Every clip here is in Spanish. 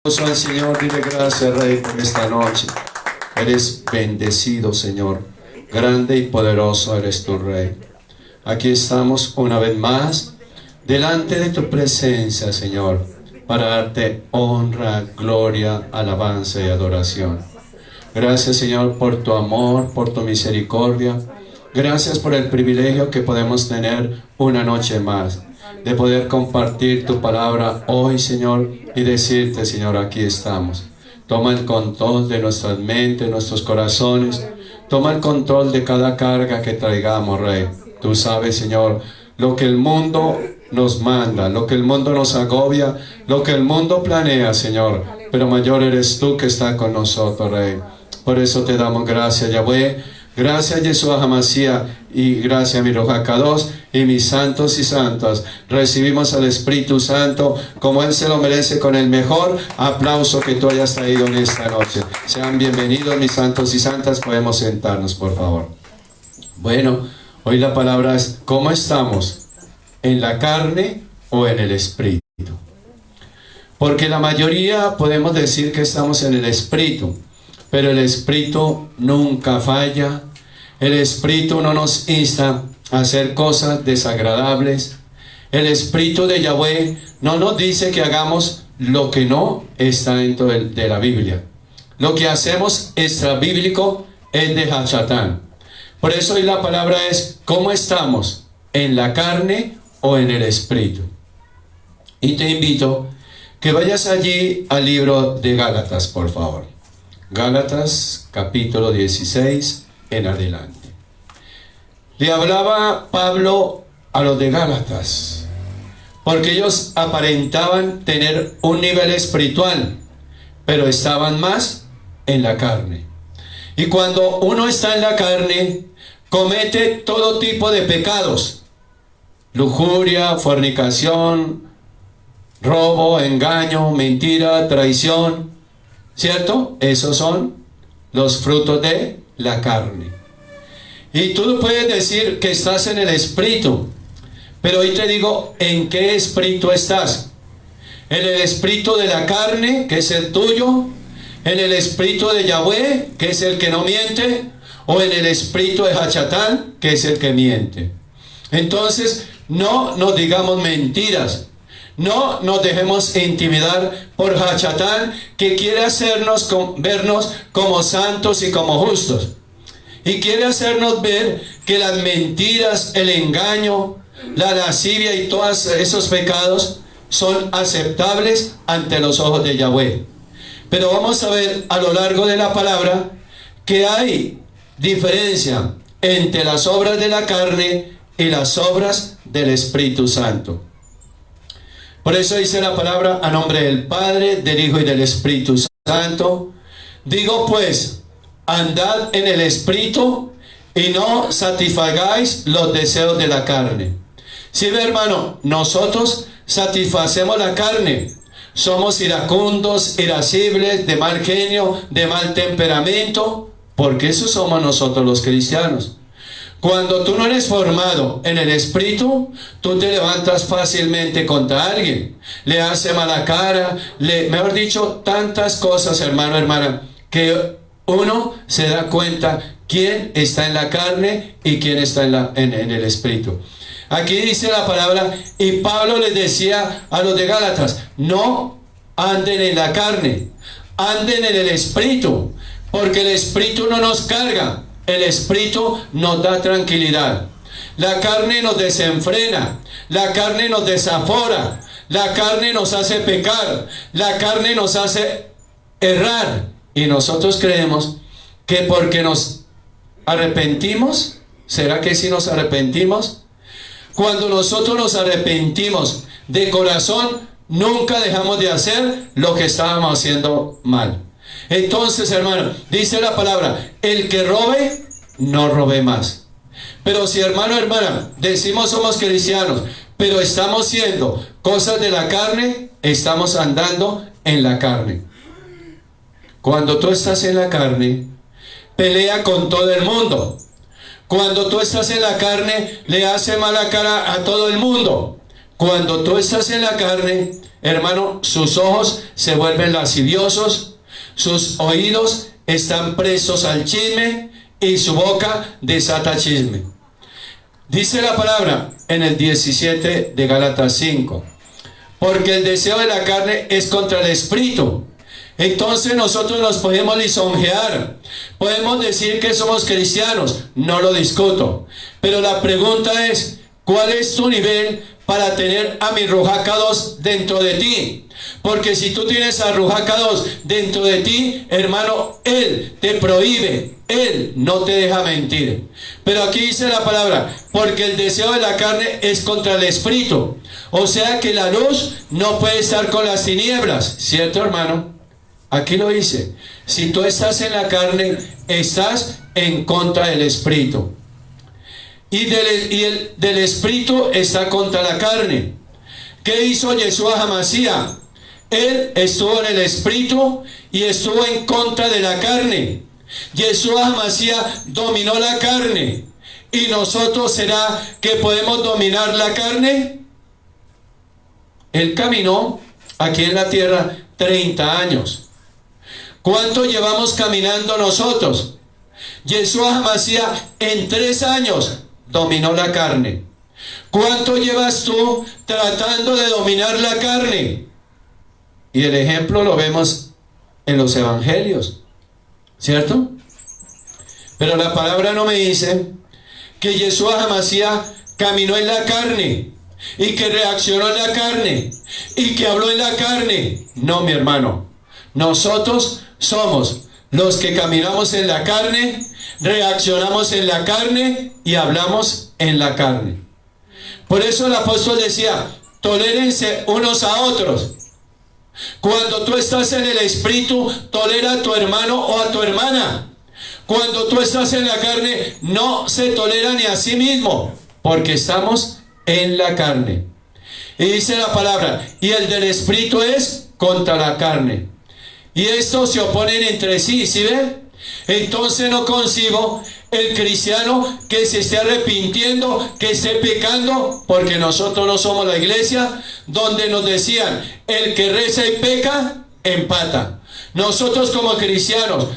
Al Señor, dile gracias, Rey, por esta noche. Eres bendecido, Señor. Grande y poderoso eres tu Rey. Aquí estamos una vez más delante de tu presencia, Señor, para darte honra, gloria, alabanza y adoración. Gracias, Señor, por tu amor, por tu misericordia. Gracias por el privilegio que podemos tener una noche más, de poder compartir tu palabra hoy, Señor, y decirte, Señor, aquí estamos. Toma el control de nuestras mentes, nuestros corazones. Toma el control de cada carga que traigamos, Rey. Tú sabes, Señor, lo que el mundo nos manda, lo que el mundo nos agobia, lo que el mundo planea, Señor. Pero mayor eres tú que está con nosotros, Rey. Por eso te damos gracias, Yahweh. Gracias, Yeshua HaMashiach, y gracias, mi Ruach HaKadosh, y mis santos y santas. Recibimos al Espíritu Santo como Él se lo merece, con el mejor aplauso que tú hayas traído en esta noche. Sean bienvenidos, mis santos y santas. Podemos sentarnos, por favor. Bueno, hoy la palabra es: ¿cómo estamos? ¿En la carne o en el Espíritu? Porque la mayoría podemos decir que estamos en el Espíritu, pero el Espíritu nunca falla. El Espíritu no nos insta a hacer cosas desagradables. El Espíritu de Yahweh no nos dice que hagamos lo que no está dentro de la Biblia. Lo que hacemos extrabíblico es de Hachatán. Por eso hoy la palabra es: ¿cómo estamos? ¿En la carne o en el Espíritu? Y te invito que vayas allí al libro de Gálatas, por favor. Gálatas capítulo 16 en adelante. Le hablaba Pablo a los de Gálatas, porque ellos aparentaban tener un nivel espiritual, pero estaban más en la carne. Y cuando uno está en la carne, comete todo tipo de pecados: lujuria, fornicación, robo, engaño, mentira, traición. ¿Cierto? Esos son los frutos de la carne. Y tú puedes decir que estás en el Espíritu, pero hoy te digo, ¿en qué espíritu estás? ¿En el espíritu de la carne, que es el tuyo? ¿En el espíritu de Yahweh, que es el que no miente? ¿O en el espíritu de Hachatán, que es el que miente? Entonces, no nos digamos mentiras. No nos dejemos intimidar por Hachatán, que quiere hacernos vernos como santos y como justos. Y quiere hacernos ver que las mentiras, el engaño, la lascivia y todos esos pecados son aceptables ante los ojos de Yahweh. Pero vamos a ver a lo largo de la palabra que hay diferencia entre las obras de la carne y las obras del Espíritu Santo. Por eso dice la palabra, a nombre del Padre, del Hijo y del Espíritu Santo: digo pues, andad en el Espíritu y no satisfagáis los deseos de la carne. Si ve, hermano, nosotros satisfacemos la carne. Somos iracundos, irascibles, de mal genio, de mal temperamento, porque eso somos nosotros los cristianos. Cuando tú no eres formado en el Espíritu, tú te levantas fácilmente contra alguien, le hace mala cara, mejor dicho, tantas cosas, hermano, hermana, que uno se da cuenta quién está en la carne y quién está en el Espíritu. Aquí dice la palabra, y Pablo les decía a los de Gálatas: no anden en la carne, anden en el Espíritu, porque el Espíritu no nos carga. El Espíritu nos da tranquilidad. La carne nos desenfrena, la carne nos desafora, la carne nos hace pecar, la carne nos hace errar. Y nosotros creemos que porque nos arrepentimos, ¿será que sí nos arrepentimos? Cuando nosotros nos arrepentimos de corazón, nunca dejamos de hacer lo que estábamos haciendo mal. Entonces, hermano, dice la palabra: el que robe, no robe más. Pero si, hermano, hermana, decimos somos cristianos, pero estamos haciendo cosas de la carne, estamos andando en la carne. Cuando tú estás en la carne, pelea con todo el mundo. Cuando tú estás en la carne, le hace mala cara a todo el mundo. Cuando tú estás en la carne, hermano, sus ojos se vuelven lasciviosos, sus oídos están presos al chisme y su boca desata chisme. Dice la palabra en el 17 de Gálatas 5, porque el deseo de la carne es contra el espíritu. Entonces nosotros nos podemos lisonjear, podemos decir que somos cristianos, no lo discuto, pero la pregunta es, ¿cuál es tu nivel para tener a mi Ruach HaKadosh dentro de ti? Porque si tú tienes a Ruach HaKadosh dentro de ti, hermano, Él te prohíbe, Él no te deja mentir. Pero aquí dice la palabra, porque el deseo de la carne es contra el espíritu. O sea que la luz no puede estar con las tinieblas, ¿cierto, hermano? Aquí lo dice, si tú estás en la carne, estás en contra del espíritu. Y del espíritu está contra la carne. ¿Qué hizo Yeshua HaMashiach? Él estuvo en el espíritu y estuvo en contra de la carne. Yeshua HaMashiach dominó la carne. ¿Y nosotros será que podemos dominar la carne? Él caminó aquí en la tierra 30 años. ¿Cuánto llevamos caminando nosotros? Yeshua HaMashiach en 3 años dominó la carne. ¿Cuánto llevas tú tratando de dominar la carne? Y el ejemplo lo vemos en los evangelios, ¿cierto? Pero la palabra no me dice que Yeshua HaMashiach caminó en la carne y que reaccionó en la carne y que habló en la carne. No, mi hermano, nosotros somos los que caminamos en la carne, reaccionamos en la carne y hablamos en la carne. Por eso el apóstol decía, tolérense unos a otros. Cuando tú estás en el espíritu, tolera a tu hermano o a tu hermana. Cuando tú estás en la carne, no se tolera ni a sí mismo, porque estamos en la carne. Y dice la palabra, y el del espíritu es contra la carne. Y estos se oponen entre sí, ¿sí ven? Entonces no concibo el cristiano que se esté arrepintiendo, que esté pecando, porque nosotros no somos la iglesia donde nos decían, el que reza y peca, empata. Nosotros como cristianos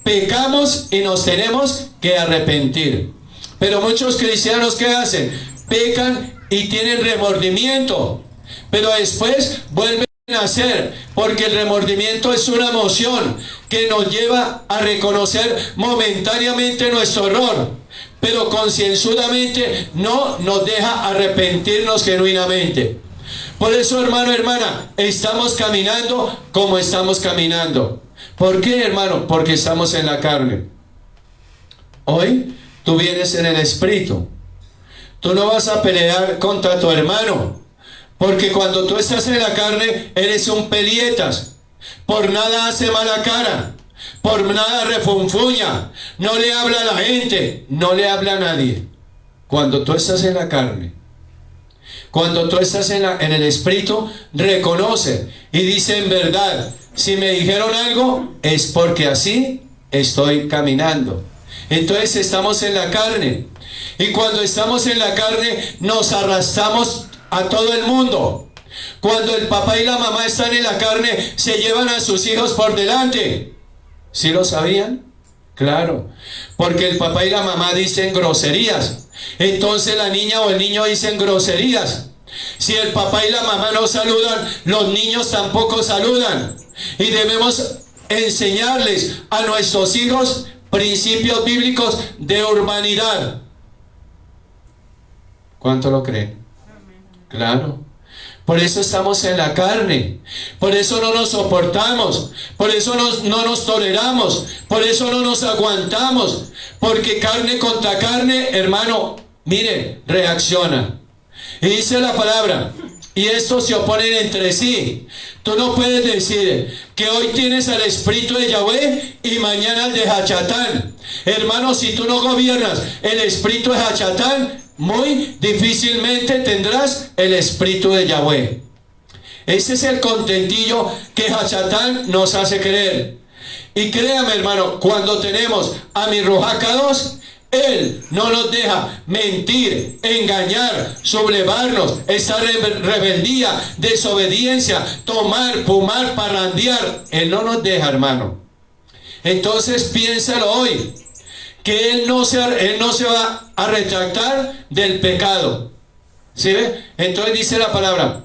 pecamos y nos tenemos que arrepentir. Pero muchos cristianos, ¿qué hacen? Pecan y tienen remordimiento, pero después vuelven a hacer, porque el remordimiento es una emoción que nos lleva a reconocer momentáneamente nuestro error, pero concienzudamente no nos deja arrepentirnos genuinamente. Por eso, hermano, hermana, estamos caminando como estamos caminando. ¿Por qué, hermano? Porque estamos en la carne. Hoy tú vienes en el espíritu. Tú no vas a pelear contra tu hermano, porque cuando tú estás en la carne, eres un pelietas. Por nada hace mala cara, por nada refunfuña, no le habla a la gente, no le habla a nadie. Cuando tú estás en la carne, cuando tú estás en el espíritu, reconoce y dice en verdad, si me dijeron algo, es porque así estoy caminando. Entonces estamos en la carne. Y cuando estamos en la carne, nos arrastramos a todo el mundo. Cuando el papá y la mamá están en la carne, se llevan a sus hijos por delante. ¿Sí lo sabían? Claro, porque el papá y la mamá dicen groserías, entonces la niña o el niño dicen groserías. Si el papá y la mamá no saludan, los niños tampoco saludan. Y debemos enseñarles a nuestros hijos principios bíblicos de urbanidad. ¿Cuánto lo creen? Claro. Por eso estamos en la carne, por eso no nos soportamos, por eso no nos toleramos, por eso no nos aguantamos, porque carne contra carne, hermano, mire, reacciona. Y dice la palabra, y estos se oponen entre sí. Tú no puedes decir que hoy tienes al espíritu de Yahweh y mañana al de Hachatán. Hermano, si tú no gobiernas el espíritu de Hachatán, muy difícilmente tendrás el espíritu de Yahweh. Ese es el contentillo que Hachatán nos hace creer. Y créame, hermano, cuando tenemos a mi Ruach HaKadosh, Él no nos deja mentir, engañar, sublevarnos, estar en rebeldía, desobediencia, tomar, fumar, parrandear. Él no nos deja, hermano. Entonces piénsalo hoy, que Él no se va a retractar del pecado. ¿Sí ve? Entonces dice la palabra,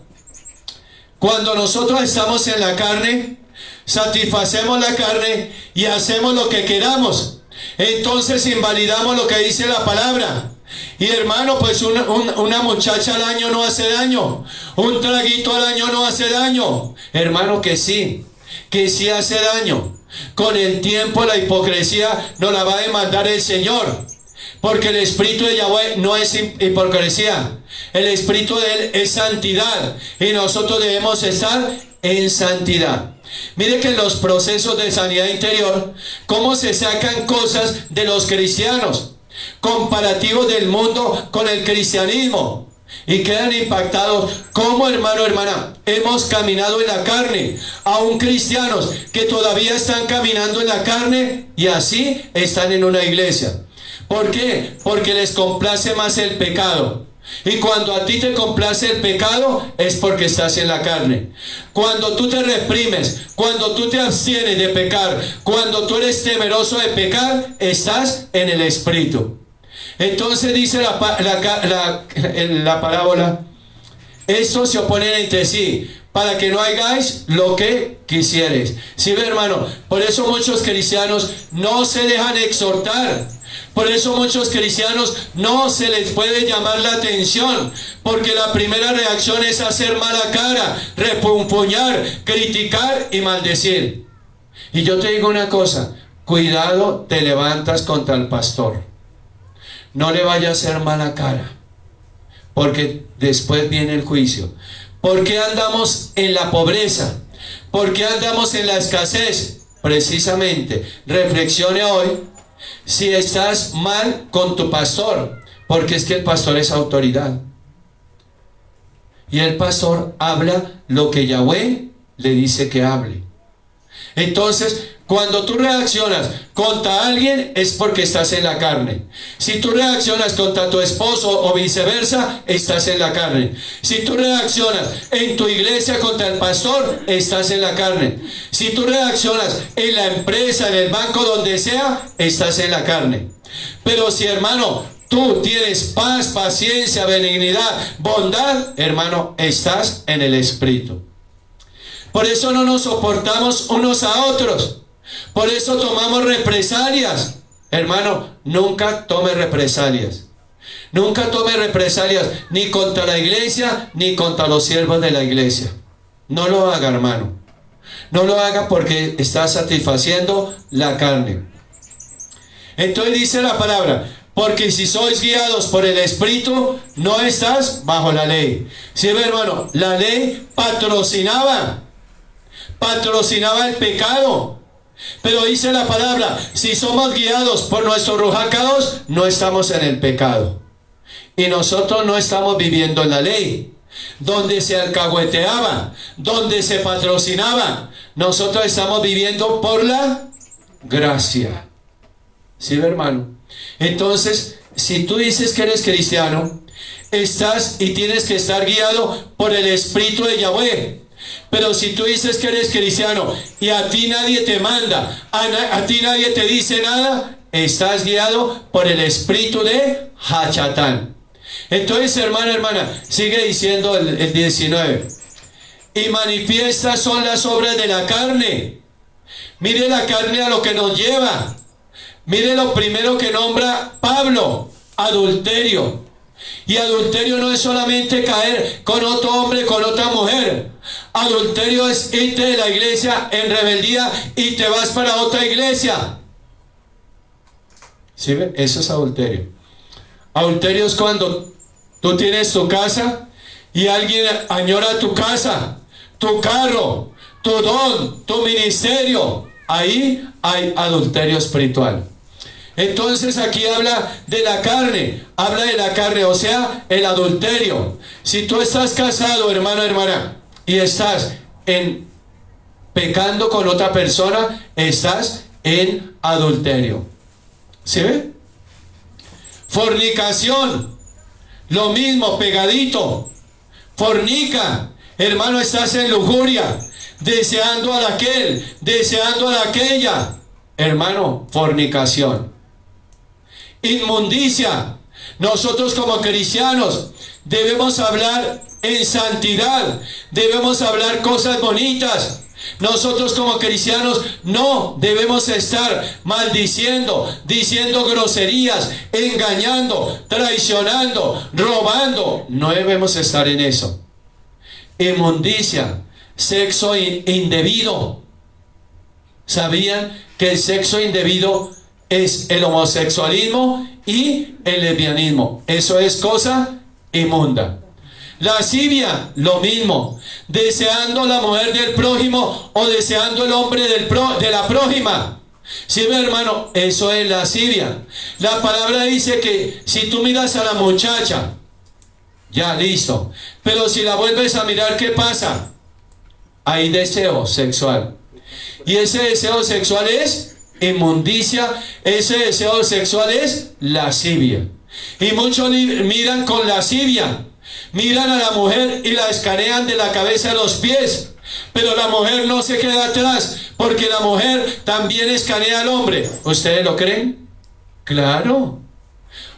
cuando nosotros estamos en la carne, satisfacemos la carne y hacemos lo que queramos. Entonces invalidamos lo que dice la palabra. Y hermano, pues una muchacha al año no hace daño. Un traguito al año no hace daño. Hermano, que sí hace daño. Con el tiempo la hipocresía nos la va a demandar el Señor. Porque el espíritu de Yahweh no es hipocresía. El espíritu de Él es santidad. Y nosotros debemos estar en santidad. Mire que en los procesos de sanidad interior, cómo se sacan cosas de los cristianos, comparativos del mundo con el cristianismo, y quedan impactados. Como, hermano, hermana, hemos caminado en la carne, aún cristianos que todavía están caminando en la carne y así están en una iglesia. ¿Por qué? Porque les complace más el pecado. Y cuando a ti te complace el pecado, es porque estás en la carne. Cuando tú te reprimes, cuando tú te abstienes de pecar, cuando tú eres temeroso de pecar, estás en el espíritu. Entonces dice la parábola, estos se oponen entre sí, para que no hagáis lo que quisieres. ¿Sí ve, hermano? Por eso muchos cristianos no se dejan exhortar. Por eso muchos cristianos no se les puede llamar la atención, porque la primera reacción es hacer mala cara, refunfuñar, criticar y maldecir. Y yo te digo una cosa, cuidado, te levantas contra el pastor. No le vaya a hacer mala cara, porque después viene el juicio. ¿Por qué andamos en la pobreza? ¿Por qué andamos en la escasez? Precisamente, reflexione hoy. Si estás mal con tu pastor, porque es que el pastor es autoridad. Y el pastor habla lo que Yahweh le dice que hable. Entonces, cuando tú reaccionas contra alguien es porque estás en la carne. Si tú reaccionas contra tu esposo o viceversa, estás en la carne. Si tú reaccionas en tu iglesia contra el pastor, estás en la carne. Si tú reaccionas en la empresa, en el banco, donde sea, estás en la carne. Pero si, hermano, tú tienes paz, paciencia, benignidad, bondad, hermano, estás en el espíritu. Por eso no nos soportamos unos a otros. Por eso tomamos represalias. Hermano, nunca tome represalias. Nunca tome represalias ni contra la iglesia ni contra los siervos de la iglesia. No lo haga, hermano. No lo haga porque está satisfaciendo la carne. Entonces dice la palabra, porque si sois guiados por el Espíritu, no estás bajo la ley. ¿Sí, hermano? La ley patrocinaba el pecado. Pero dice la palabra, si somos guiados por nuestros rujacados, no estamos en el pecado. Y nosotros no estamos viviendo en la ley, donde se alcahueteaba, donde se patrocinaba. Nosotros estamos viviendo por la gracia. ¿Sí, hermano? Entonces, si tú dices que eres cristiano, estás y tienes que estar guiado por el Espíritu de Yahweh. Pero si tú dices que eres cristiano y a ti nadie te manda, a ti nadie te dice nada, estás guiado por el espíritu de Hachatán. Entonces, hermana, sigue diciendo el 19. Y manifiestas son las obras de la carne. Mire la carne a lo que nos lleva. Mire lo primero que nombra Pablo, adulterio. Y adulterio no es solamente caer con otro hombre, con otra mujer. Adulterio es irte de la iglesia en rebeldía y te vas para otra iglesia. ¿Sí ven? Eso es adulterio. Adulterio es cuando tú tienes tu casa y alguien añora tu casa, tu carro, tu don, tu ministerio. Ahí hay adulterio espiritual. Entonces aquí habla de la carne, o sea, el adulterio. Si tú estás casado, hermano, hermana, y estás pecando con otra persona, estás en adulterio. ¿Sí ve? Fornicación, lo mismo, pegadito. Fornica, hermano, estás en lujuria, deseando a aquel, deseando a aquella. Hermano, fornicación. Inmundicia. Nosotros como cristianos debemos hablar en santidad, debemos hablar cosas bonitas. Nosotros como cristianos no debemos estar maldiciendo, diciendo groserías, engañando, traicionando, robando. No debemos estar en eso. Inmundicia, sexo indebido. ¿Sabían que el sexo indebido es el homosexualismo y el lesbianismo? Eso es cosa inmunda. Lascivia, lo mismo, deseando la mujer del prójimo o deseando el hombre de la prójima. Sí, mi hermano, eso es lascivia. La palabra dice que si tú miras a la muchacha, ya listo, pero si la vuelves a mirar, ¿qué pasa? Hay deseo sexual, y ese deseo sexual es inmundicia, ese deseo sexual es lascivia. Y muchos miran con lascivia, miran a la mujer y la escanean de la cabeza a los pies, pero la mujer no se queda atrás, porque la mujer también escanea al hombre. ¿Ustedes lo creen? Claro.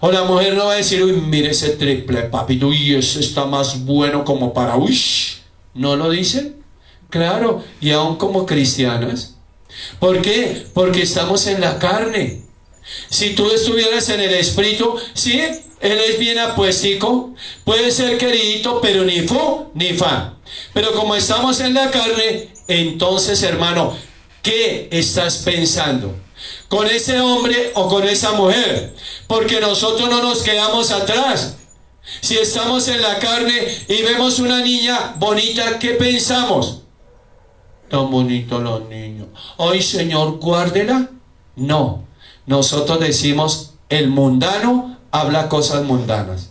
O la mujer no va a decir, uy, mire ese triple, papito, uy, ese está más bueno como para, uy. ¿No lo dicen? Claro, y aún como cristianas. ¿Por qué? Porque estamos en la carne. Si tú estuvieras en el espíritu, sí, él es bien apuestico, puede ser queridito, pero ni fu ni fa. Pero como estamos en la carne, entonces, hermano, ¿qué estás pensando? ¿Con ese hombre o con esa mujer? Porque nosotros no nos quedamos atrás. Si estamos en la carne y vemos una niña bonita, ¿qué pensamos? Tan bonitos los niños. Ay, Señor, guárdela. No. Nosotros decimos, el mundano habla cosas mundanas.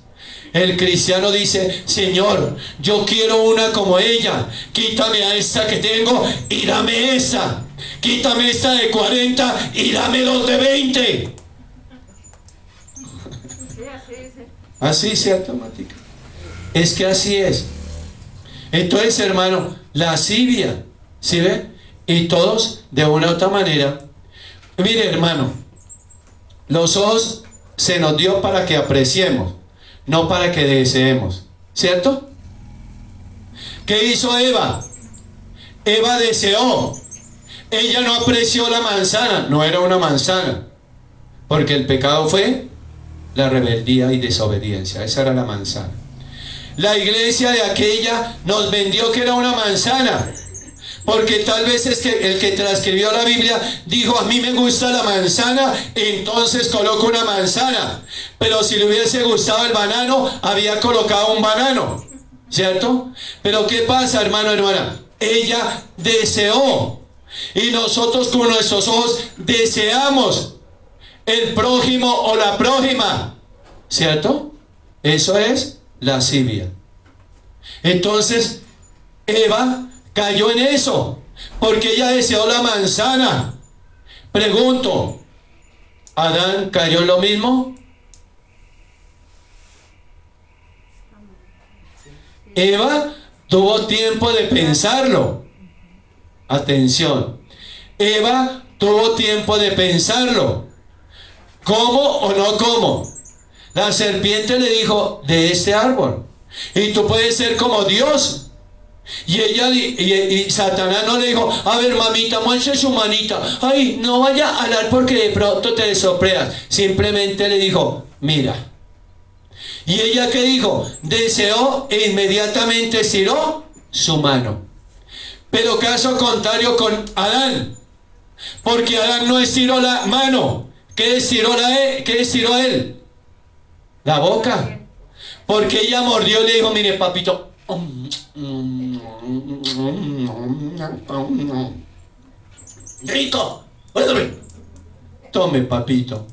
El cristiano dice, Señor, yo quiero una como ella. Quítame a esta que tengo y dame esa. Quítame esta de 40 y dame los de 20. Así se automática. Es que así es. Entonces, hermano, lascivia, ¿sí ve? Y todos de una u otra manera. Mire, hermano, los ojos se nos dio para que apreciemos, no para que deseemos, ¿cierto? ¿Qué hizo Eva? Eva deseó. Ella no apreció la manzana, no era una manzana, porque el pecado fue la rebeldía y desobediencia. Esa era la manzana. La iglesia de aquella nos vendió que era una manzana, porque tal vez es que el que transcribió la Biblia dijo, a mí me gusta la manzana, entonces coloco una manzana. Pero si le hubiese gustado el banano, había colocado un banano, ¿cierto? Pero ¿qué pasa, hermano, hermana? Ella deseó, y nosotros con nuestros ojos deseamos el prójimo o la prójima, ¿cierto? Eso es lascivia. Entonces Eva cayó en eso, porque ella deseó la manzana. Pregunto, ¿Adán cayó en lo mismo? Eva tuvo tiempo de pensarlo. Atención, Eva tuvo tiempo de pensarlo. ¿Cómo o no cómo? La serpiente le dijo, de este árbol, y tú puedes ser como Dios. Y ella y Satanás no le dijo, a ver, mamita, muestre su manita, ay, no vaya a hablar porque de pronto te desopreas. Simplemente le dijo, mira. Y ella, ¿qué dijo? Deseó e inmediatamente estiró su mano. Pero caso contrario con Adán, porque Adán no estiró la mano. ¿Qué estiró él? La boca. Porque ella mordió y le dijo, mire, papito, rico, tome, papito.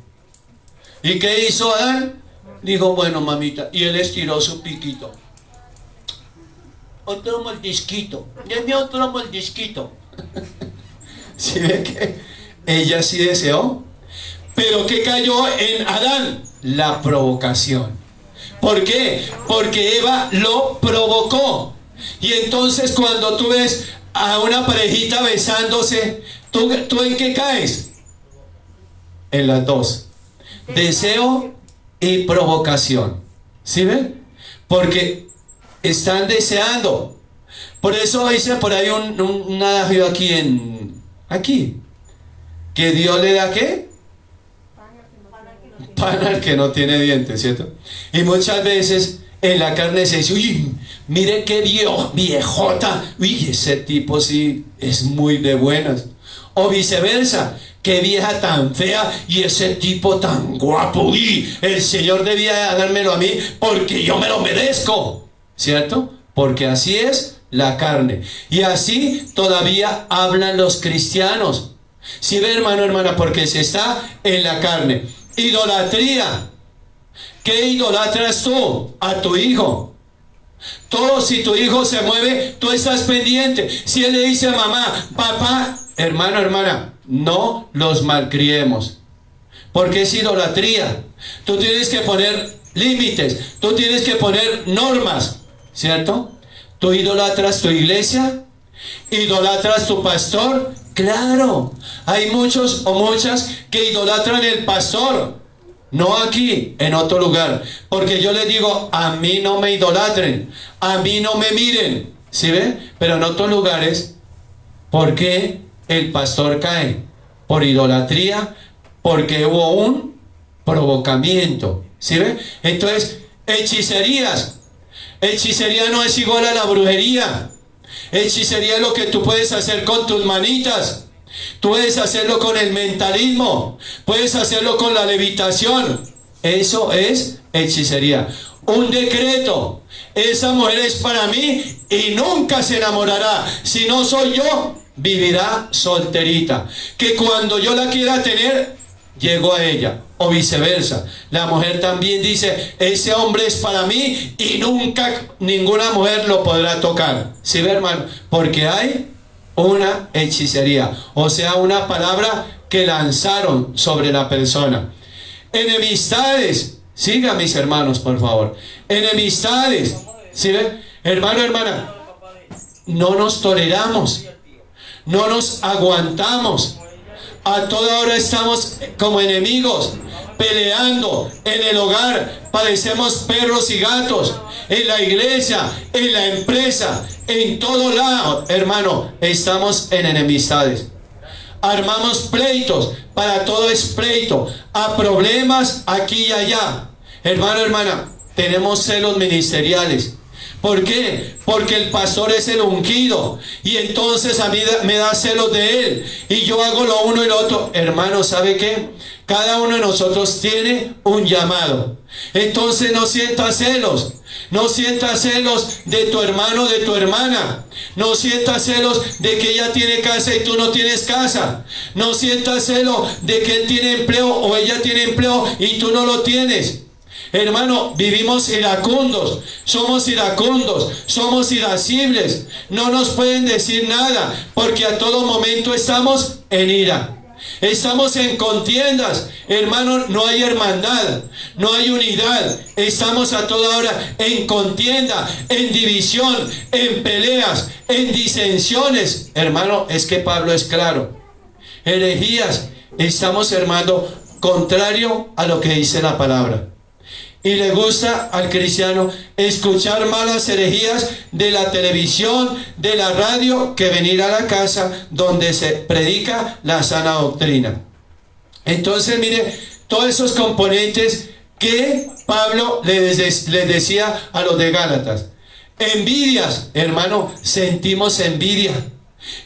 ¿Y qué hizo Adán? Dijo, bueno, mamita, y él estiró su piquito. Otro mordisquito, deme otro mordisquito. ¿Sí ve que ella sí deseó? Pero ¿qué cayó en Adán? la provocación. ¿Por qué? Porque Eva lo provocó. Y entonces cuando tú ves a una parejita besándose, ¿tú en qué caes? En las dos. Deseo y provocación. ¿Sí ven? Porque están deseando. Por eso dice por ahí un adagio aquí, que Dios le da ¿qué? Pan al que no tiene dientes, ¿cierto? Y muchas veces en la carne se dice, uy, mire qué viejota, uy, ese tipo sí es muy de buenas. O viceversa, qué vieja tan fea y ese tipo tan guapo, uy, el Señor debía dármelo a mí porque yo me lo merezco, ¿cierto? Porque así es la carne. Y así todavía hablan los cristianos. Si ve, hermano, hermana, porque se está en la carne. Idolatría. ¿Qué idolatras tú? A tu hijo. Todo, si tu hijo se mueve, tú estás pendiente. Si él le dice a mamá, papá, hermano, hermana, no los malcriemos. Porque es idolatría. Tú tienes que poner límites. Tú tienes que poner normas. ¿Cierto? ¿Tú idolatras tu iglesia? ¿Idolatras tu pastor? Claro, hay muchos o muchas que idolatran el pastor. No aquí, en otro lugar. Porque yo les digo, a mí no me idolatren, a mí no me miren. ¿Sí ven? Pero en otros lugares, ¿por qué el pastor cae? Por idolatría, porque hubo un provocamiento. ¿Sí ven? Entonces, hechicerías. Hechicería no es igual a la brujería. Hechicería es lo que tú puedes hacer con tus manitas. Tú puedes hacerlo con el mentalismo. Puedes hacerlo con la levitación. Eso es hechicería. Un decreto. Esa mujer es para mí y nunca se enamorará. Si no soy yo, vivirá solterita. Que cuando yo la quiera tener, llego a ella. O viceversa. La mujer también dice, ese hombre es para mí y nunca ninguna mujer lo podrá tocar. ¿Sí ve, hermano? Porque hay una hechicería. O sea, una palabra que lanzaron sobre la persona. Enemistades. Sigan, mis hermanos, por favor. Enemistades. ¿Sí ve? Hermano, hermana, no nos toleramos. No nos aguantamos. A toda hora estamos como enemigos, peleando en el hogar, parecemos perros y gatos, en la iglesia, en la empresa, en todo lado, hermano, estamos en enemistades. Armamos pleitos, para todo es pleito, a problemas aquí y allá. Hermano, hermana, tenemos celos ministeriales. ¿Por qué? Porque el pastor es el ungido y entonces a mí me da celos de él y yo hago lo uno y lo otro. Hermano, ¿sabe qué? Cada uno de nosotros tiene un llamado. Entonces no sientas celos. No sientas celos de tu hermano, de tu hermana. No sientas celos de que ella tiene casa y tú no tienes casa. No sientas celos de que él tiene empleo o ella tiene empleo y tú no lo tienes. Hermano, vivimos iracundos, somos irascibles, no nos pueden decir nada, porque a todo momento estamos en ira, estamos en contiendas, hermano, no hay hermandad, no hay unidad, estamos a toda hora en contienda, en división, en peleas, en disensiones. Hermano, es que Pablo es claro, herejías, estamos, hermano, contrario a lo que dice la palabra. Y le gusta al cristiano escuchar malas herejías de la televisión, de la radio, que venir a la casa donde se predica la sana doctrina. Entonces, mire, todos esos componentes que Pablo les decía a los de Gálatas. Envidias, hermano, sentimos envidia.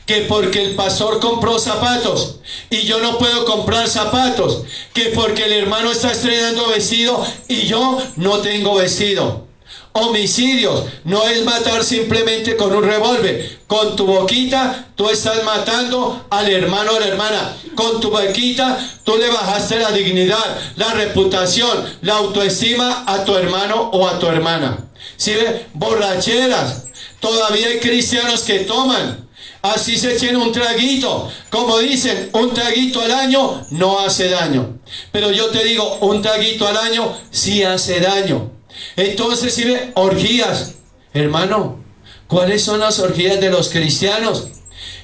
Que porque el pastor compró zapatos y yo no puedo comprar zapatos, que porque el hermano está estrenando vestido y yo no tengo vestido. Homicidios no es matar simplemente con un revólver. Con tu boquita tú estás matando al hermano o la hermana. Con tu boquita tú le bajaste la dignidad, la reputación, la autoestima a tu hermano o a tu hermana. ¿Sí ve? Borracheras. Todavía hay cristianos que toman. así se echen un traguito. Como dicen, un traguito al año no hace daño. Pero yo te digo, un traguito al año sí hace daño. Entonces, si ve, orgías. Hermano, ¿cuáles son las orgías de los cristianos?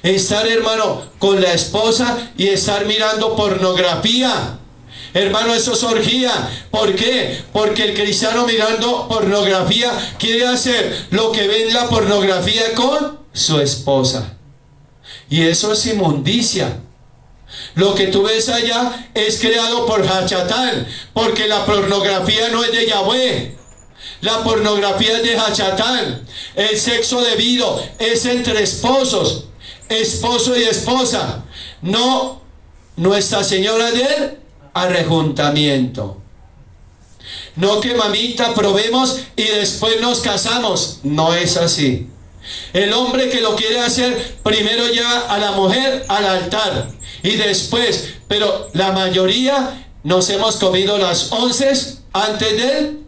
Estar, hermano, con la esposa y estar mirando pornografía. Hermano, eso es orgía. ¿Por qué? Porque el cristiano mirando pornografía quiere hacer lo que ve en la pornografía con su esposa. Y eso es inmundicia. Lo que tú ves allá es creado por Hachatán, porque la pornografía no es de Yahweh. La pornografía es de Hachatán. El sexo debido es entre esposos, esposo y esposa. No Nuestra Señora del arrejuntamiento. No que mamita probemos y después nos casamos. No es así. El hombre que lo quiere hacer primero lleva a la mujer al altar y después, pero la mayoría nos hemos comido las onces antes del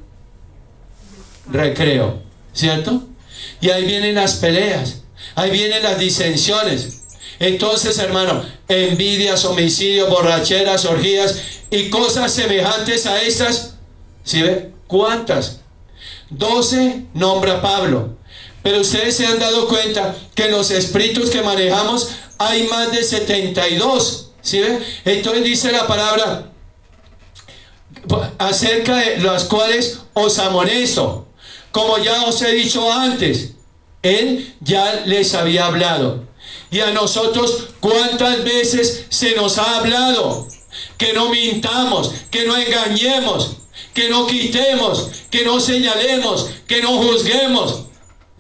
recreo, ¿cierto? Y ahí vienen las peleas, ahí vienen las disensiones. Entonces, hermano, envidias, homicidios, borracheras, orgías y cosas semejantes a estas. ¿Sí ve? ¿Cuántas? 12 nombra Pablo. Pero ustedes se han dado cuenta que en los espíritus que manejamos hay más de 72. ¿Sí ve? Entonces dice la palabra acerca de las cuales os amonesto. Como ya os he dicho antes, él ya les había hablado. Y a nosotros, ¿cuántas veces se nos ha hablado? Que no mintamos, que no engañemos, que no quitemos, que no señalemos, que no juzguemos.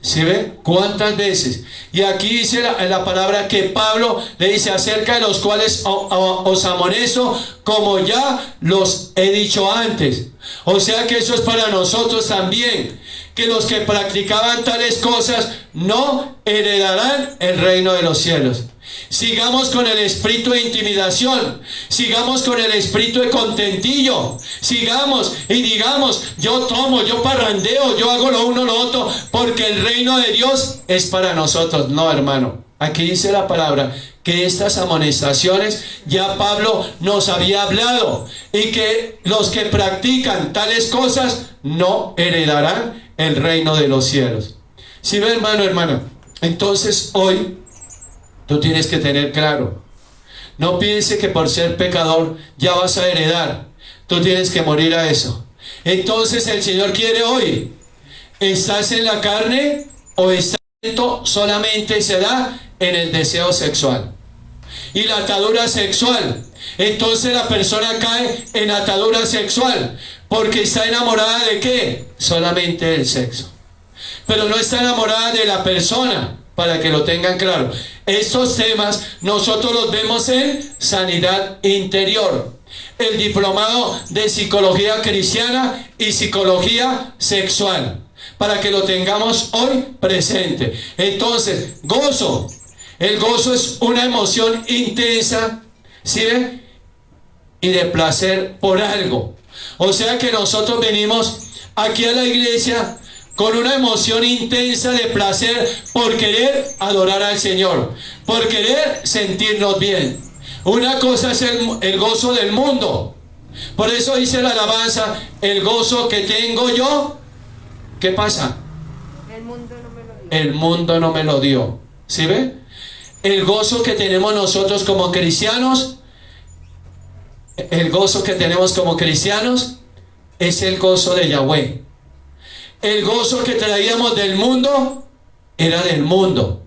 ¿Sí ve? ¿Cuántas veces? Y aquí dice la palabra que Pablo le dice acerca de los cuales os amonesto, como ya los he dicho antes. O sea que eso es para nosotros también, que los que practicaban tales cosas no heredarán el reino de los cielos. Sigamos con el espíritu de intimidación, sigamos con el espíritu de contentillo, sigamos y digamos, yo tomo, yo parrandeo, yo hago lo uno, lo otro, porque el reino de Dios es para nosotros. No, hermano, aquí dice la palabra que estas amonestaciones ya Pablo nos había hablado y que los que practican tales cosas no heredarán el reino de los cielos. ¿Sí ve, hermano, hermana? Entonces hoy tú tienes que tener claro, no piense que por ser pecador ya vas a heredar. Tú tienes que morir a eso. Entonces el Señor quiere hoy, ¿estás en la carne o estás solamente se da en el deseo sexual? Y la atadura sexual, entonces la persona cae en atadura sexual, porque está enamorada de ¿qué? Solamente del sexo. Pero no está enamorada de la persona, para que lo tengan claro. Estos temas nosotros los vemos en Sanidad Interior, el diplomado de Psicología Cristiana y Psicología Sexual, para que lo tengamos hoy presente. Entonces, gozo. El gozo es una emoción intensa, ¿sí ve? Y de placer por algo. O sea que nosotros venimos aquí a la iglesia con una emoción intensa de placer por querer adorar al Señor, por querer sentirnos bien. Una cosa es el gozo del mundo. Por eso dice la alabanza, el gozo que tengo yo, ¿qué pasa? El mundo no me lo dio. El mundo no me lo dio. ¿Sí ve? El gozo que tenemos nosotros como cristianos, el gozo que tenemos como cristianos es el gozo de Yahweh. El gozo que traíamos del mundo era del mundo.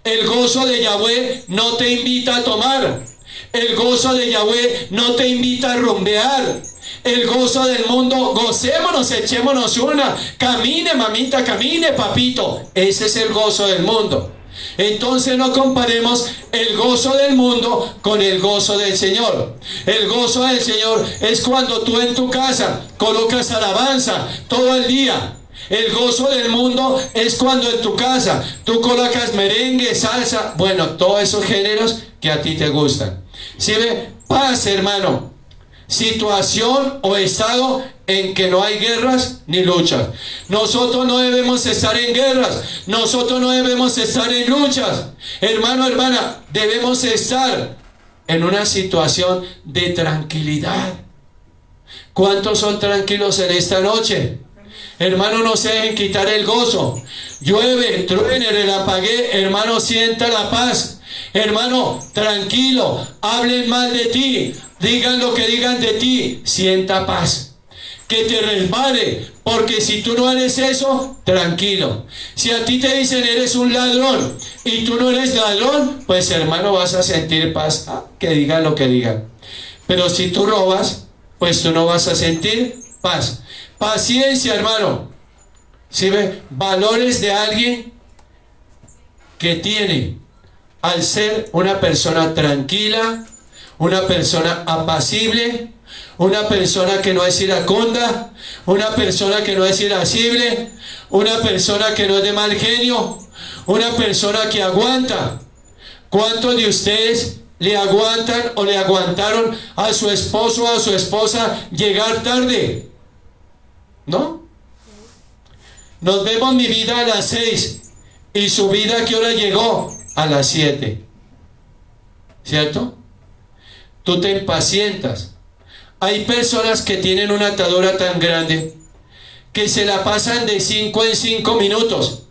El gozo de Yahweh no te invita a tomar. El gozo de Yahweh no te invita a rumbear. El gozo del mundo, gocémonos, echémonos una. Camine, mamita, camine, papito. Ese es el gozo del mundo. Entonces no comparemos el gozo del mundo con el gozo del Señor. El gozo del Señor es cuando tú en tu casa colocas alabanza todo el día. El gozo del mundo es cuando en tu casa tú colocas merengue, salsa, bueno, todos esos géneros que a ti te gustan. ¿Sí ve? Paz, hermano. Situación o estado en que no hay guerras ni luchas. Nosotros no debemos estar en guerras, nosotros no debemos estar en luchas. Hermano, hermana, debemos estar en una situación de tranquilidad. ¿Cuántos son tranquilos en esta noche? Hermano, no se dejen quitar el gozo. Llueve, truene, relampaguee, hermano, sienta la paz. Hermano, tranquilo, hablen mal de ti, digan lo que digan de ti, sienta paz. Que te resbale, porque si tú no eres eso, tranquilo. Si a ti te dicen eres un ladrón y tú no eres ladrón, pues hermano vas a sentir paz, que digan lo que digan. Pero si tú robas, pues tú no vas a sentir paz. Paciencia, hermano. ¿Sí ve? Valores de alguien que tiene, al ser una persona tranquila, una persona apacible, una persona que no es iracunda, una persona que no es irascible, una persona que no es de mal genio, una persona que aguanta. ¿Cuántos de ustedes le aguantan o le aguantaron a su esposo o a su esposa llegar tarde? ¿No? Nos vemos mi vida a las 6 y su vida ¿a qué hora llegó? A las 7. ¿Cierto? Tú te impacientas. Hay personas que tienen una atadura tan grande que se la pasan de 5 en 5 minutos.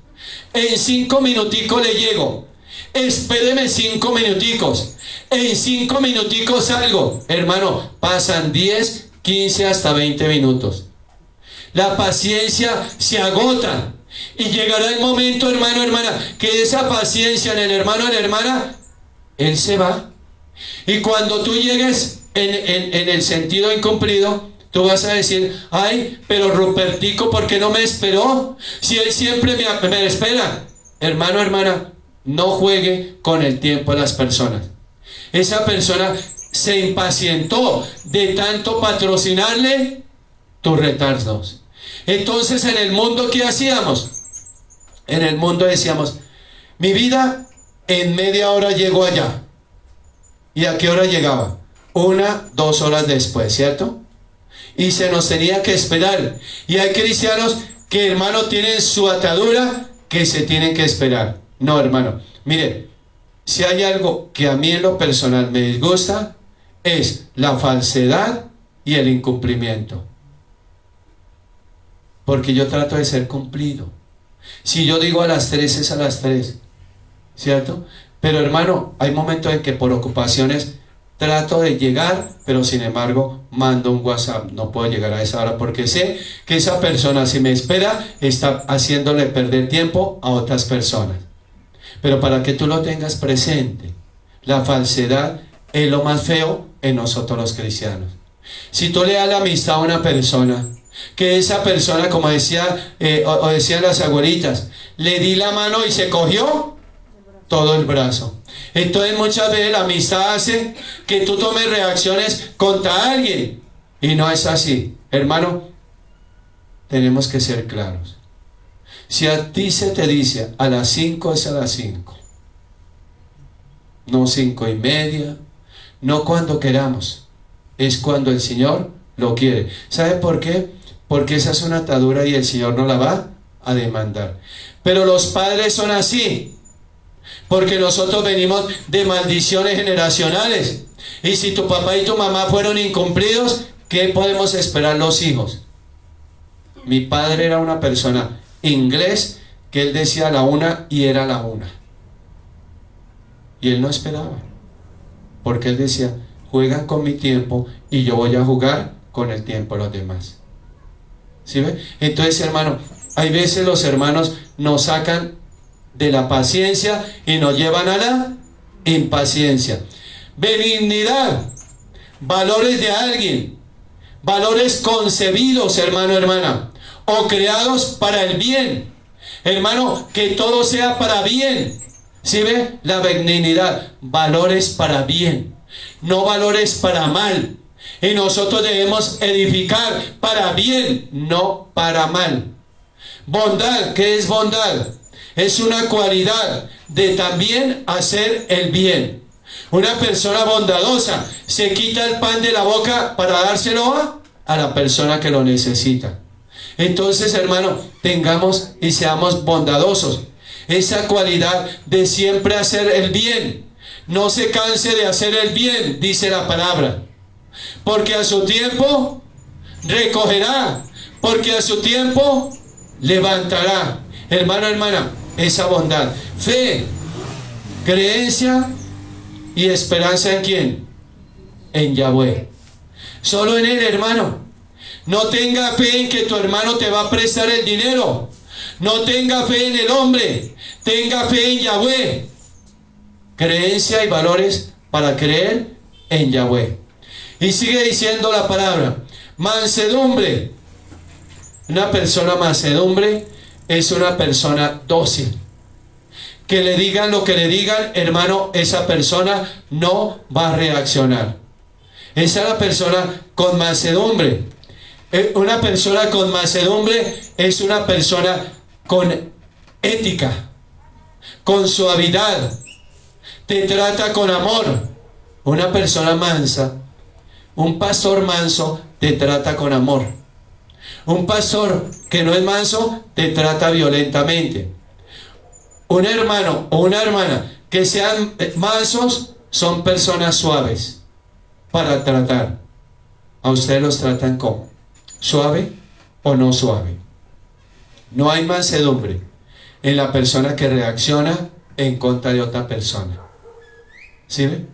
En 5 minuticos le llego. Espéreme 5 minuticos. En 5 minuticos salgo. Hermano, pasan 10, 15 hasta 20 minutos. La paciencia se agota. Y llegará el momento, hermano, hermana, que esa paciencia en el hermano, en la hermana, él se va. Y cuando tú llegues en el sentido incumplido, tú vas a decir, ay, pero Rupertico, ¿por qué no me esperó? Si él siempre me espera. Hermano, hermana, no juegue con el tiempo de las personas. Esa persona se impacientó de tanto patrocinarle tus retardos. Entonces, en el mundo, ¿qué hacíamos? En el mundo decíamos, mi vida en media hora llegó allá. ¿Y a qué hora llegaba? 1, 2 horas después, ¿cierto? Y se nos tenía que esperar. Y hay cristianos que, hermano, tienen su atadura que se tienen que esperar. No, hermano, mire, si hay algo que a mí en lo personal me disgusta, es la falsedad y el incumplimiento. Porque yo trato de ser cumplido. Si yo digo a las 3, es a las 3, ¿cierto? Pero hermano, hay momentos en que por ocupaciones trato de llegar, pero sin embargo mando un WhatsApp, no puedo llegar a esa hora porque sé que esa persona, si me espera, está haciéndole perder tiempo a otras personas. Pero para que tú lo tengas presente, la falsedad es lo más feo en nosotros los cristianos. Si tú le das la amistad a una persona, que esa persona, como decía o decían las abuelitas, le di la mano y se cogió todo el brazo. Entonces muchas veces la amistad hace que tú tomes reacciones contra alguien y no es así. Hermano, tenemos que ser claros. Si a ti se te dice a las 5, es a las 5, no 5:30, no cuando queramos, es cuando el Señor lo quiere. ¿Sabe por qué? Porque esa es una atadura y el Señor no la va a demandar. Pero los padres son así, porque nosotros venimos de maldiciones generacionales. Y si tu papá y tu mamá fueron incumplidos, ¿qué podemos esperar los hijos? Mi padre era una persona inglés que él decía la 1 y era la 1. Y él no esperaba, porque él decía, juegan con mi tiempo y yo voy a jugar con el tiempo de los demás. ¿Sí ve? Entonces, hermano, hay veces los hermanos nos sacan de la paciencia y nos llevan a la impaciencia. Benignidad, valores de alguien, valores concebidos, hermano, hermana, o creados para el bien. Hermano, que todo sea para bien. ¿Sí ve? La benignidad, valores para bien, no valores para mal. Y nosotros debemos edificar para bien, no para mal. Bondad, ¿qué es bondad? Es una cualidad de también hacer el bien. Una persona bondadosa se quita el pan de la boca para dárselo a la persona que lo necesita. Entonces, hermano, tengamos y seamos bondadosos. Esa cualidad de siempre hacer el bien. No se canse de hacer el bien, dice la palabra. Porque a su tiempo recogerá. Porque a su tiempo levantará. Hermano, hermana, esa bondad. Fe, creencia y esperanza ¿en quién? En Yahweh. Solo en Él, hermano. No tenga fe en que tu hermano te va a prestar el dinero. No tenga fe en el hombre. Tenga fe en Yahweh. Creencia y valores para creer en Yahweh. Y sigue diciendo la palabra. Mansedumbre. Una persona mansedumbre es una persona dócil. Que le digan lo que le digan, hermano, esa persona no va a reaccionar. Esa es la persona con mansedumbre. Una persona con mansedumbre es una persona con ética, con suavidad. Te trata con amor. Una persona mansa, un pastor manso, te trata con amor. Un pastor que no es manso, te trata violentamente. Un hermano o una hermana que sean mansos, son personas suaves para tratar. ¿A ustedes los tratan como? ¿Suave o no suave? No hay mansedumbre en la persona que reacciona en contra de otra persona. ¿Sí ve?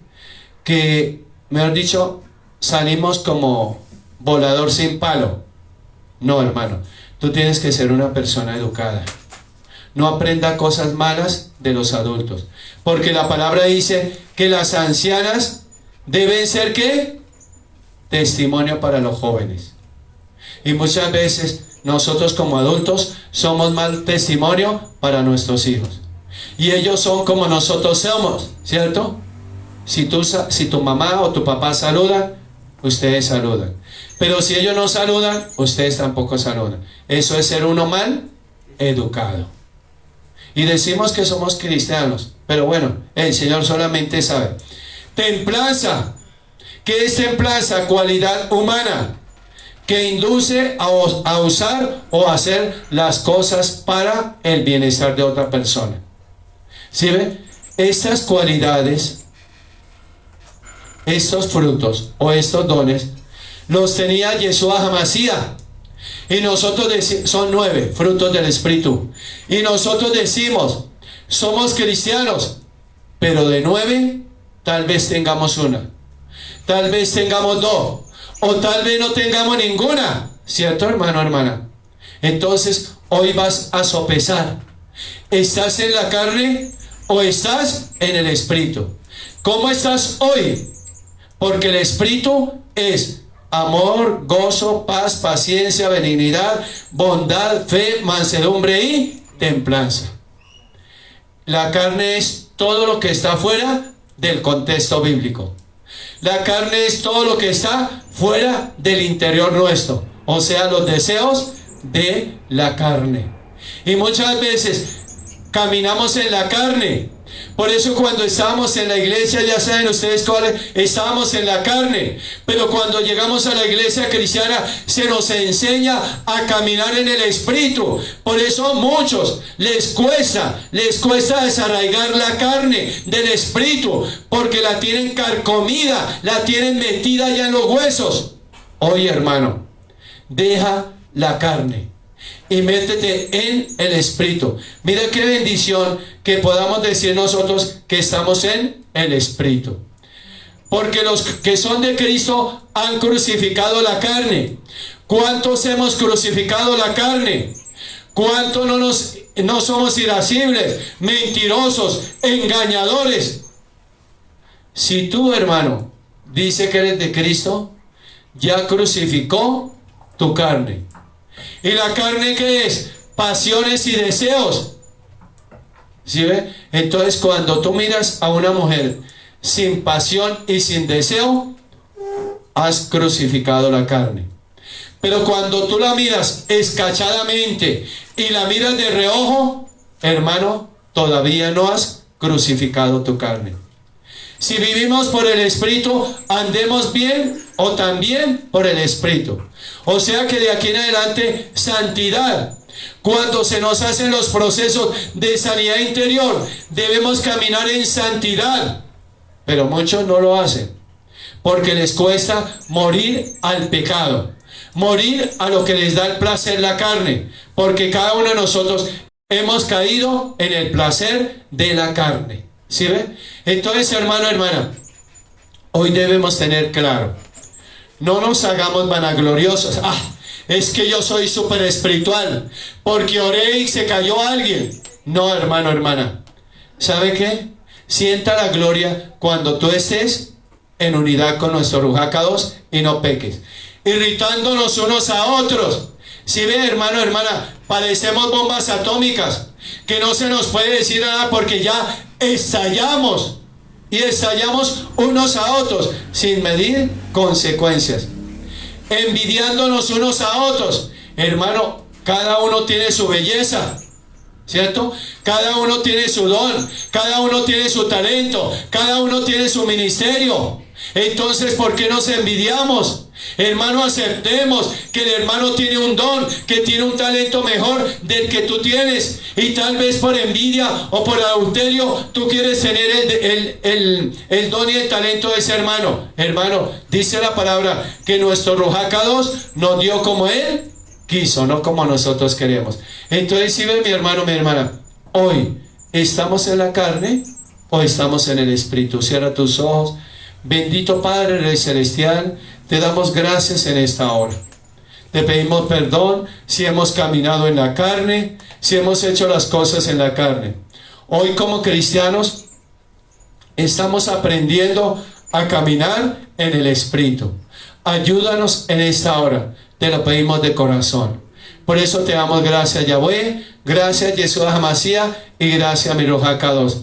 Que, mejor dicho, salimos como volador sin palo. No, hermano, tú tienes que ser una persona educada. No aprenda cosas malas de los adultos. Porque la palabra dice que las ancianas deben ser, ¿qué? Testimonio para los jóvenes. Y muchas veces nosotros como adultos somos mal testimonio para nuestros hijos. Y ellos son como nosotros somos, ¿cierto? Si tu mamá o tu papá saludan, ustedes saludan. Pero si ellos no saludan, ustedes tampoco saludan. Eso es ser uno mal educado. Y decimos que somos cristianos, pero bueno, el Señor solamente sabe. Templanza. ¿Qué es templanza? Cualidad humana que induce a usar o hacer las cosas para el bienestar de otra persona. ¿Sí ve? Estas cualidades, estos frutos o estos dones, los tenía Yeshua Hamashiach. Y nosotros son 9 frutos del Espíritu. Y nosotros decimos, somos cristianos, pero de 9 tal vez tengamos una, tal vez tengamos 2, o tal vez no tengamos ninguna. ¿Cierto, hermano, hermana? Entonces, hoy vas a sopesar. ¿Estás en la carne o estás en el Espíritu? ¿Cómo estás hoy? Porque el Espíritu es amor, gozo, paz, paciencia, benignidad, bondad, fe, mansedumbre y templanza. La carne es todo lo que está fuera del contexto bíblico. La carne es todo lo que está fuera del interior nuestro, o sea, los deseos de la carne. Y muchas veces caminamos en la carne. Por eso cuando estábamos en la iglesia, ya saben ustedes cuáles, estábamos en la carne. Pero cuando llegamos a la iglesia cristiana, se nos enseña a caminar en el Espíritu. Por eso a muchos les cuesta desarraigar la carne del Espíritu, porque la tienen carcomida, la tienen metida ya en los huesos. Oye, hermano, deja la carne y métete en el Espíritu. Mira qué bendición que podamos decir nosotros que estamos en el Espíritu. Porque los que son de Cristo han crucificado la carne. ¿Cuántos hemos crucificado la carne? ¿Cuántos no somos irascibles, mentirosos, engañadores? Si tú, hermano, dice que eres de Cristo, ya crucificó tu carne. ¿Y la carne qué es? Pasiones y deseos. ¿Sí ve? Entonces cuando tú miras a una mujer sin pasión y sin deseo, has crucificado la carne. Pero cuando tú la miras escachadamente y la miras de reojo, hermano, todavía no has crucificado tu carne. Si vivimos por el Espíritu, andemos bien o también por el Espíritu. O sea que de aquí en adelante, santidad. Cuando se nos hacen los procesos de sanidad interior, debemos caminar en santidad. Pero muchos no lo hacen, porque les cuesta morir al pecado, morir a lo que les da el placer la carne, porque cada uno de nosotros hemos caído en el placer de la carne. ¿Sí ve? Entonces, hermano, hermana, hoy debemos tener claro, no nos hagamos vanagloriosos. Es que yo soy súper espiritual, porque oré y se cayó alguien. No, hermano, hermana, ¿sabe qué? Sienta la gloria cuando tú estés en unidad con nuestro Ruach HaKadosh y no peques, irritándonos unos a otros. Si ve, hermano, hermana, parecemos bombas atómicas, que no se nos puede decir nada porque ya estallamos, y estallamos unos a otros sin medir consecuencias, envidiándonos unos a otros. Hermano, cada uno tiene su belleza, ¿cierto? Cada uno tiene su don, cada uno tiene su talento, cada uno tiene su ministerio. Entonces, ¿por qué nos envidiamos? Hermano, aceptemos que el hermano tiene un don, que tiene un talento mejor del que tú tienes, y tal vez por envidia o por adulterio tú quieres tener el don y el talento de ese hermano. Hermano, dice la palabra que nuestro Ruach HaKadosh nos dio como Él quiso, no como nosotros queremos. Entonces, si ven, mi hermano, mi hermana, hoy ¿estamos en la carne o estamos en el Espíritu? Cierra tus ojos. Bendito Padre, Rey Celestial, te damos gracias en esta hora. Te pedimos perdón si hemos caminado en la carne, si hemos hecho las cosas en la carne. Hoy, como cristianos, estamos aprendiendo a caminar en el Espíritu. Ayúdanos en esta hora, te lo pedimos de corazón. Por eso te damos gracias, Yahweh, gracias, Yeshua HaMashiach, y gracias, mi Ruach HaKadosh.